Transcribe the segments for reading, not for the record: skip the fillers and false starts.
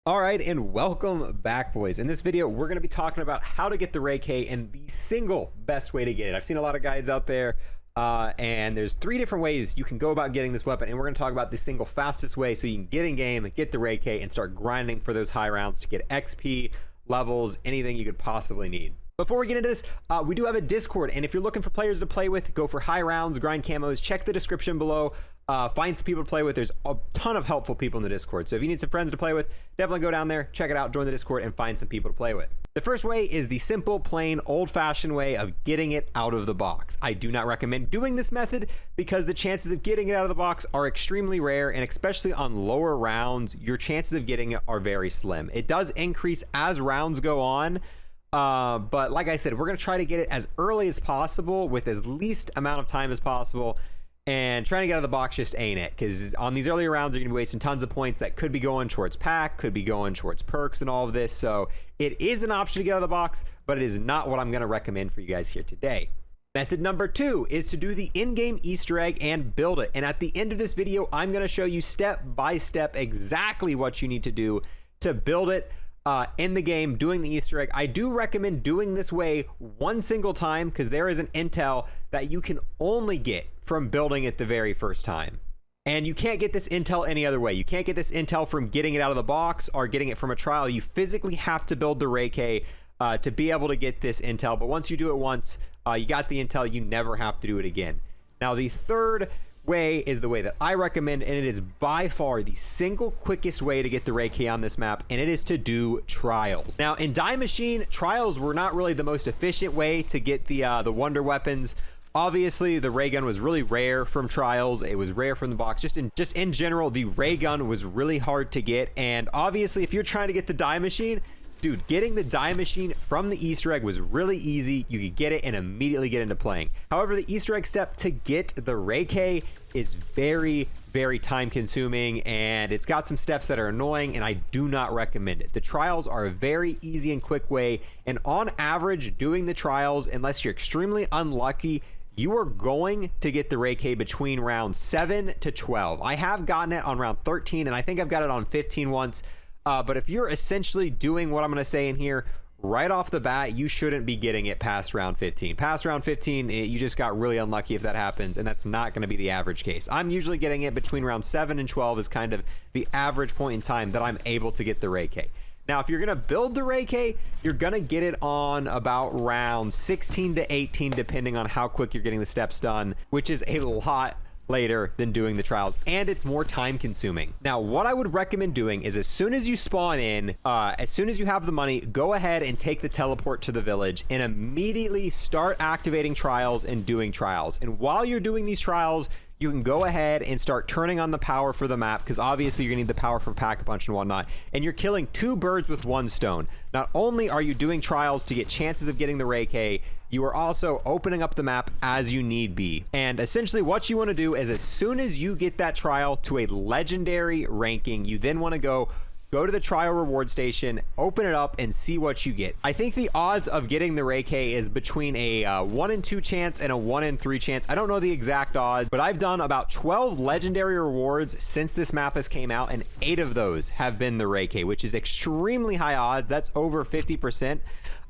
All right, and welcome back, boys. In this video, we're going to be talking about how to get the RAI K and the single best way to get it. I've seen a lot of guides out there, and there's 3 different ways you can go about getting this weapon, and we're going to talk about the single fastest way so you can get in game, get the RAI K, and start grinding for those high rounds to get XP, levels, anything you could possibly need. Before we get into this, we do have a Discord, and if you're looking for players to play with, go for high rounds, grind camos, check the description below, find some people to play with. There's a ton of helpful people in the Discord, so if you need some friends to play with, definitely go down there, check it out, join the Discord, and find some people to play with. The first way is the simple, plain, old-fashioned way of getting it out of the box. I do not recommend doing this method because the chances of getting it out of the box are extremely rare, and especially on lower rounds, your chances of getting it are very slim. It does increase as rounds go on, but like I said, we're going to try to get it as early as possible with as least amount of time as possible, and trying to get out of the box just ain't it, because on these earlier rounds you're going to be wasting tons of points that could be going towards pack, could be going towards perks and all of this. So it is an option to get out of the box, but it is not what I'm going to recommend for you guys here today. Method number 2 is to do the in-game Easter egg and build it, and at the end of this video I'm going to show you step by step exactly what you need to do to build it in the game, doing the Easter egg. I do recommend doing this way one single time because there is an intel that you can only get from building it the very first time. And you can't get this intel any other way. You can't get this intel from getting it out of the box or getting it from a trial. You physically have to build the RAI K to be able to get this intel. But once you do it once, you got the intel, you never have to do it again. Now, the third way is the way that I recommend, and it is by far the single quickest way to get the RAI K on this map, and it is to do trials. Now, in Die Machine, trials were not really the most efficient way to get the wonder weapons. Obviously, the ray gun was really rare from trials. It was rare from the box. Just in general, the ray gun was really hard to get. And obviously, if you're trying to get the Die Machine, dude, getting the Die Machine from the Easter egg was really easy. You could get it and immediately get into playing. However, the Easter egg step to get the RAI K is very, very time consuming, and it's got some steps that are annoying, and I do not recommend it. The trials are a very easy and quick way, and on average, doing the trials, unless you're extremely unlucky, you are going to get the RAI K between rounds 7 to 12. I have gotten it on round 13, and I think I've got it on 15 once. But if you're essentially doing what I'm going to say in here, right off the bat, you shouldn't be getting it past round 15. Past round 15, you just got really unlucky if that happens, and that's not going to be the average case. I'm usually getting it between round 7 and 12 is kind of the average point in time that I'm able to get the RAI K. Now, if you're going to build the RAI K, you're going to get it on about round 16 to 18, depending on how quick you're getting the steps done, which is a lot later than doing the trials, and it's more time consuming. Now, what I would recommend doing is as soon as you spawn in, as soon as you have the money, go ahead and take the teleport to the village and immediately start activating trials and doing trials. And while you're doing these trials, you can go ahead and start turning on the power for the map, because obviously you're gonna need the power for pack-a-punch and whatnot, and you're killing 2 birds with 1 stone. Not only are you doing trials to get chances of getting the RAI K, you are also opening up the map as you need be. And essentially what you want to do is as soon as you get that trial to a legendary ranking, you then want to go to the trial reward station, open it up, and see what you get. I think the odds of getting the RAI K is between a 1 in 2 chance and a 1 in 3 chance. I don't know the exact odds, but I've done about 12 legendary rewards since this map has came out, and 8 of those have been the RAI K, which is extremely high odds. That's over 50%.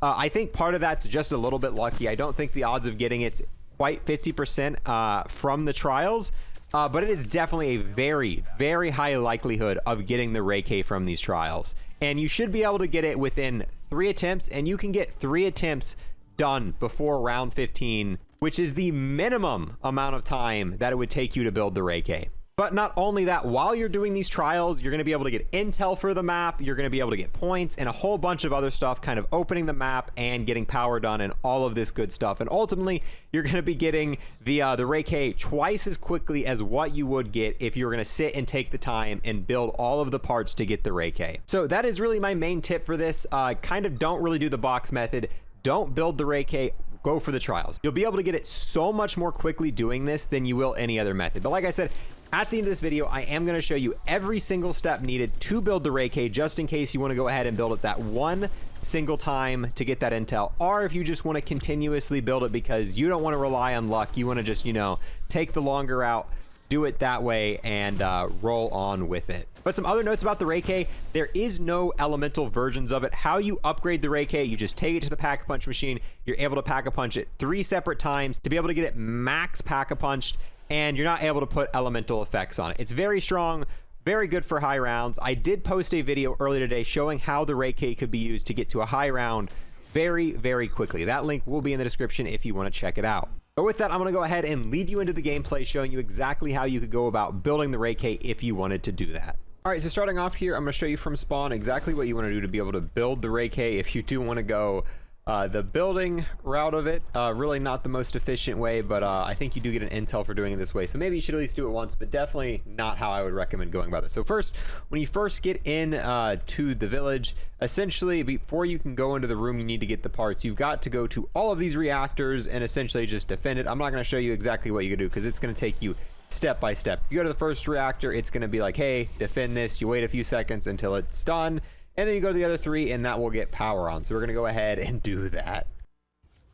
I think part of that's just a little bit lucky. I don't think the odds of getting it's quite 50% from the trials. But it is definitely a very, very high likelihood of getting the RAI K from these trials. And you should be able to get it within 3 attempts, and you can get 3 attempts done before round 15, which is the minimum amount of time that it would take you to build the RAI K. But not only that, while you're doing these trials, you're going to be able to get intel for the map, you're going to be able to get points, and a whole bunch of other stuff, kind of opening the map and getting power done and all of this good stuff. And ultimately, you're going to be getting the RAI K twice as quickly as what you would get if you were going to sit and take the time and build all of the parts to get the RAI K. So that is really my main tip for this. Kind of don't really do the box method. Don't build the RAI K. Go for the trials. You'll be able to get it so much more quickly doing this than you will any other method. But like I said, at the end of this video, I am going to show you every single step needed to build the RAI K, just in case you want to go ahead and build it that one single time to get that intel, or if you just want to continuously build it because you don't want to rely on luck, you want to just, you know, take the longer route, do it that way and roll on with it. But some other notes about the RAI, there is no elemental versions of it. How you upgrade the RAI, you just take it to the pack-a-punch machine. You're able to pack-a-punch it 3 separate times to be able to get it max pack-a-punched, and you're not able to put elemental effects on it. It's very strong, very good for high rounds. I did post a video earlier today showing how the RAI could be used to get to a high round very, very quickly. That link will be in the description if you want to check it out. But with that, I'm going to go ahead and lead you into the gameplay, showing you exactly how you could go about building the RAI if you wanted to do that. All right, so starting off here, I'm going to show you from spawn exactly what you want to do to be able to build the RAI if you do want to go the building route of it. Really not the most efficient way, but I think you do get an intel for doing it this way. So maybe you should at least do it once, but definitely not how I would recommend going about this. So first, when you first get in to the village, essentially before you can go into the room you need to get the parts, you've got to go to all of these reactors and essentially just defend it. I'm not going to show you exactly what you can do because it's going to take you step by step. If you go to the first reactor, it's going to be like, hey, defend this. You wait a few seconds until it's done. And then you go to the other 3 and that will get power on. So we're going to go ahead and do that.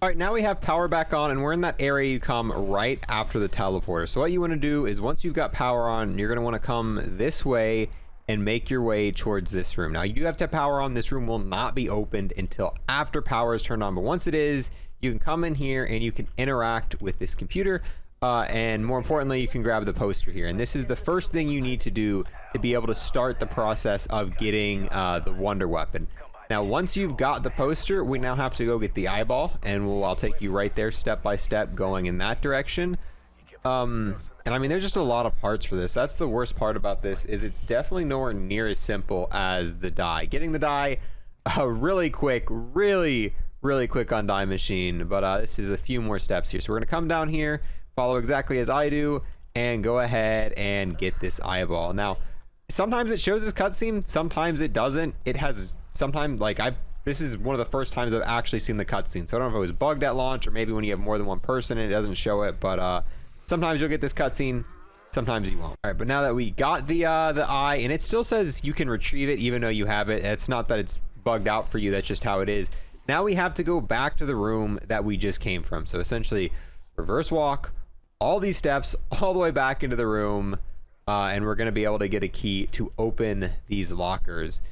All right, now we have power back on and we're in that area you come right after the teleporter. So what you want to do is once you've got power on, you're going to want to come this way and make your way towards this room. Now you do have to have power on. This room will not be opened until after power is turned on. But once it is, you can come in here and you can interact with this computer. And more importantly, you can grab the poster here. And this is the first thing you need to do to be able to start the process of getting the wonder weapon. Now, once you've got the poster, we now have to go get the eyeball, and I'll take you right there step by step going in that direction. And I mean, there's just a lot of parts for this. That's the worst part about this, is it's definitely nowhere near as simple as the die. Getting the die really quick, really quick on die machine, but this is a few more steps here. So we're gonna come down here, follow exactly as I do, and go ahead and get this eyeball. Now, sometimes it shows this cutscene, sometimes it doesn't. It has sometimes, like, this is one of the first times I've actually seen the cutscene. So I don't know if it was bugged at launch or maybe when you have more than one person and it doesn't show it, but sometimes you'll get this cutscene, sometimes you won't. All right, but now that we got the eye, and it still says you can retrieve it even though you have it. It's not that it's bugged out for you, that's just how it is. Now we have to go back to the room that we just came from. So essentially, reverse walk all these steps all the way back into the room, and we're going to be able to get a key to open these lockers.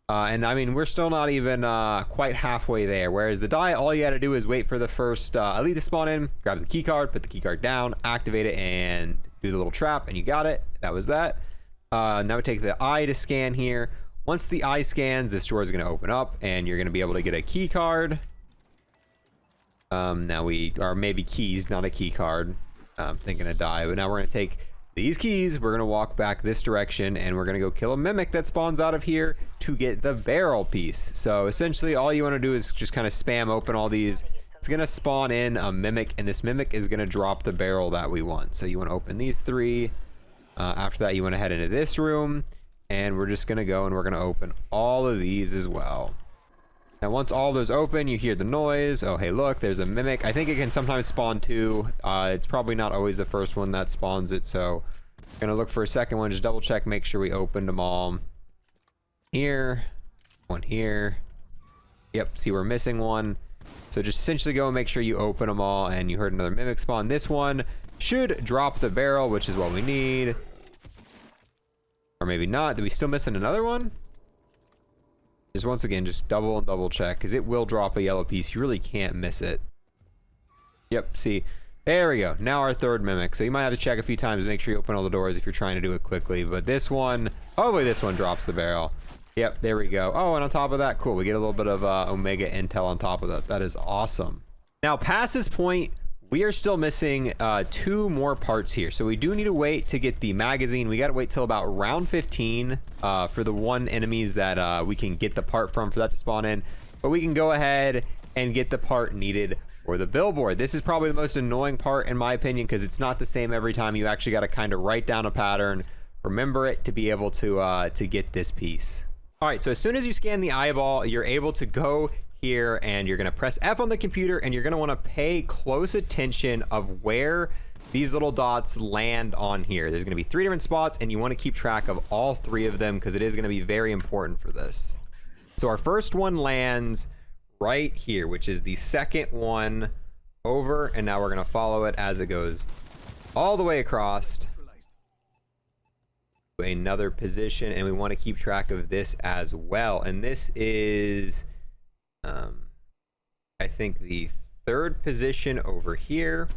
And I mean, we're still not even quite halfway there. Whereas the die, all you got to do is wait for the first elite to spawn in, grab the key card, put the key card down, activate it, and do the little trap, and you got it. That was that. Now we take the eye to scan here. Once the eye scans, this door is going to open up, and you're going to be able to get a key card. Now or maybe keys, not a key card. I'm thinking a die, but now we're going to take these keys, we're going to walk back this direction, and we're going to go kill a mimic that spawns out of here to get the barrel piece. So essentially all you want to do is just kind of spam open all these. It's going to spawn in a mimic, and this mimic is going to drop the barrel that we want. So you want to open these 3. After that, you want to head into this room, and we're just going to go and we're going to open all of these as well. Now, once all those open, you hear the noise. Oh, hey, look, there's a mimic. I think it can sometimes spawn 2. It's probably not always the first one that spawns it, so I'm gonna look for a second one. Just double check, make sure we opened them all. Here, one here. Yep, see, we're missing one. So just essentially go and make sure you open them all, and you heard another mimic spawn. This one should drop the barrel, which is what we need. Or maybe not. Did we still missing another one? Just once again, just double check, because it will drop a yellow piece. You really can't miss it. Yep, see, there we go. Now our 3rd mimic. So you might have to check a few times to make sure you open all the doors if you're trying to do it quickly. But this one, hopefully this one drops the barrel. Yep, there we go. Oh, and on top of that, cool, we get a little bit of Omega intel on top of that. That is awesome. Now, past this point, we are still missing 2 more parts here. So we do need to wait to get the magazine. We got to wait till about round 15 for the 1 enemies that we can get the part from for that to spawn in. But we can go ahead and get the part needed for the billboard. This is probably the most annoying part in my opinion, because it's not the same every time. You actually got to kind of write down a pattern, remember it to be able to get this piece. All right, so as soon as you scan the eyeball, you're able to go here, and you're going to press F on the computer, and you're going to want to pay close attention of where these little dots land on here. There's going to be 3 different spots, and you want to keep track of all 3 of them because it is going to be very important for this. So our first one lands right here, which is the second one over, and now we're going to follow it as it goes all the way across. another position, and we want to keep track of this as well. And this is I think the third position over here.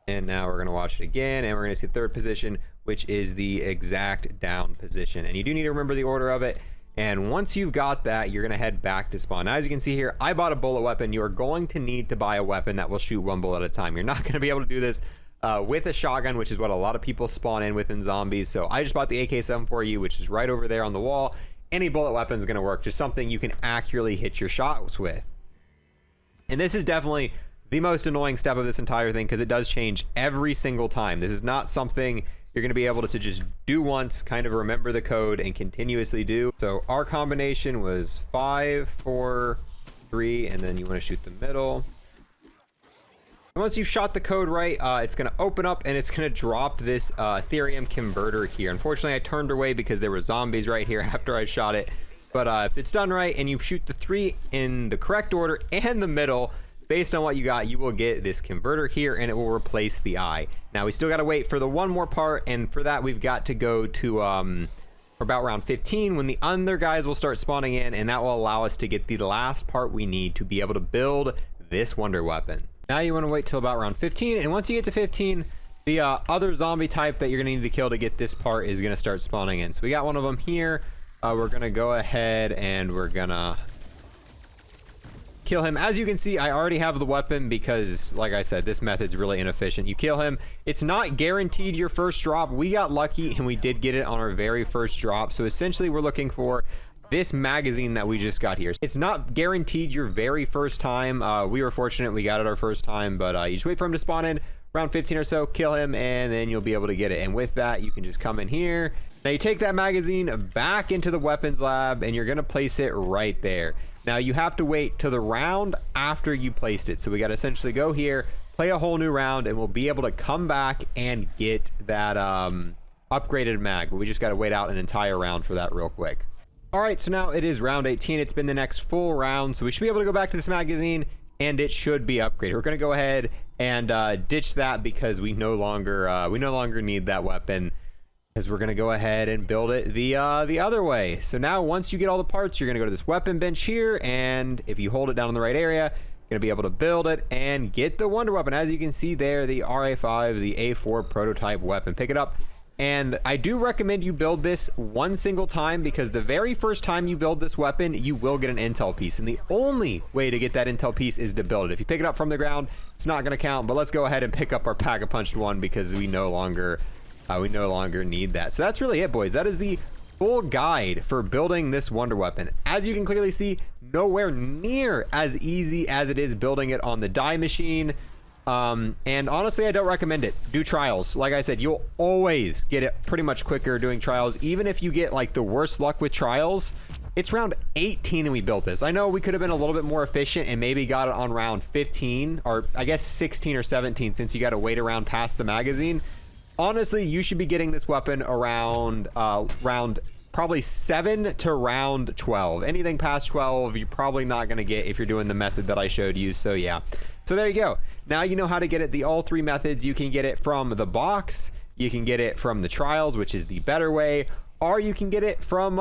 And now we're going to watch it again, and we're going to see third position, which is the exact down position. And you do need to remember the order of it. And once you've got that, you're going to head back to spawn. Now, as you can see here, I bought a bullet weapon. You're going to need to buy a weapon that will shoot one bullet at a time. You're not going to be able to do this with a shotgun, which is what a lot of people spawn in with in zombies. So I just bought the AK-74U, which is right over there on the wall. Any bullet weapon is going to work, just something you can accurately hit your shots with. And this is definitely the most annoying step of this entire thing, because it does change every single time. This is not something you're going to be able to just do once, kind of remember the code and continuously do. So our combination was 5, 4, 3, and then you want to shoot the middle. And once you've shot the code right, it's going to open up and it's going to drop this Ethereum converter here. Unfortunately, I turned away because there were zombies right here after I shot it. But if it's done right and you shoot the 3 in the correct order and the middle, based on what you got, you will get this converter here, and it will replace the eye. Now, we still got to wait for the one more part, and for that, we've got to go to about round 15, when the other guys will start spawning in, and that will allow us to get the last part we need to be able to build this wonder weapon. Now, you want to wait till about round 15, and once you get to 15, the other zombie type that you're going to need to kill to get this part is going to start spawning in. So we got one of them here. We're going to go ahead, and we're going to kill him. As you can see, I already have the weapon because, like I said, this method's really inefficient. You kill him. It's not guaranteed your first drop. We got lucky and we did get it on our very first drop. So essentially, we're looking for this magazine that we just got here. It's not guaranteed your very first time. We were fortunate we got it our first time, but you just wait for him to spawn in around 15 or so, kill him, and then you'll be able to get it. And with that, you can just come in here. Now you take that magazine back into the weapons lab, and you're gonna place it right there. Now you have to wait till the round after you placed it. So we got to essentially go here, play a whole new round, and we'll be able to come back and get that upgraded mag. But we just got to wait out an entire round for that real quick. All right, so now it is round 18. It's been the next full round, so we should be able to go back to this magazine, and it should be upgraded. We're going to go ahead and ditch that because we no longer need that weapon, because we're going to go ahead and build it the other way. So now once you get all the parts, you're going to go to this weapon bench here, and if you hold it down in the right area, you're going to be able to build it and get the wonder weapon. As you can see there, the RAI, the A4 prototype weapon. Pick it up, and I do recommend you build this one single time, because the very first time you build this weapon, you will get an intel piece, and the only way to get that intel piece is to build it. If you pick it up from the ground, it's not going to count. But let's go ahead and pick up our pack-a-punched one, because we no longer need that. So that's really it, boys. That is the full guide for building this wonder weapon. As you can clearly see, nowhere near as easy as it is building it on the die machine. And honestly, I don't recommend it. Do trials. Like I said, you'll always get it pretty much quicker doing trials. Even if you get like the worst luck with trials, it's round 18 and we built this. I know we could have been a little bit more efficient and maybe got it on round 15, or I guess 16 or 17, since you got to wait around past the magazine. Honestly, you should be getting this weapon around round probably 7 to round 12. Anything past 12, you're probably not going to get if you're doing the method that I showed you. So yeah. So there you go. Now you know how to get it. All three methods. You can get it from the box. You can get it from the trials, which is the better way. Or you can get it from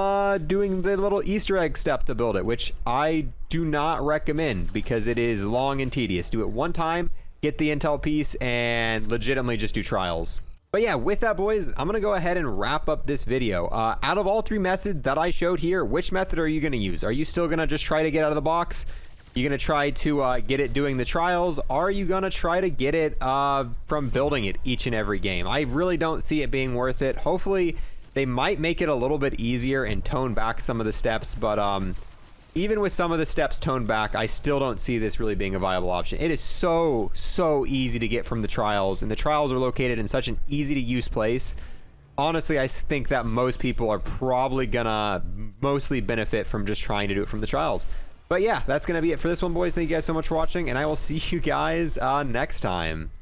doing the little Easter egg step to build it, which I do not recommend because it is long and tedious. Do it one time, get the intel piece, and legitimately just do trials. But yeah, with that, boys, I'm going to go ahead and wrap up this video. Out of all three methods that I showed here, which method are you going to use? Are you still going to just try to get out of the box? You going to try to get it doing the trials? Or are you going to try to get it from building it each and every game? I really don't see it being worth it. Hopefully, they might make it a little bit easier and tone back some of the steps. But even with some of the steps toned back, I still don't see this really being a viable option. It is so easy to get from the trials, and the trials are located in such an easy to use place. Honestly, I think that most people are probably gonna mostly benefit from just trying to do it from the trials. But yeah, that's gonna be it for this one, boys. Thank you guys so much for watching, and I will see you guys next time.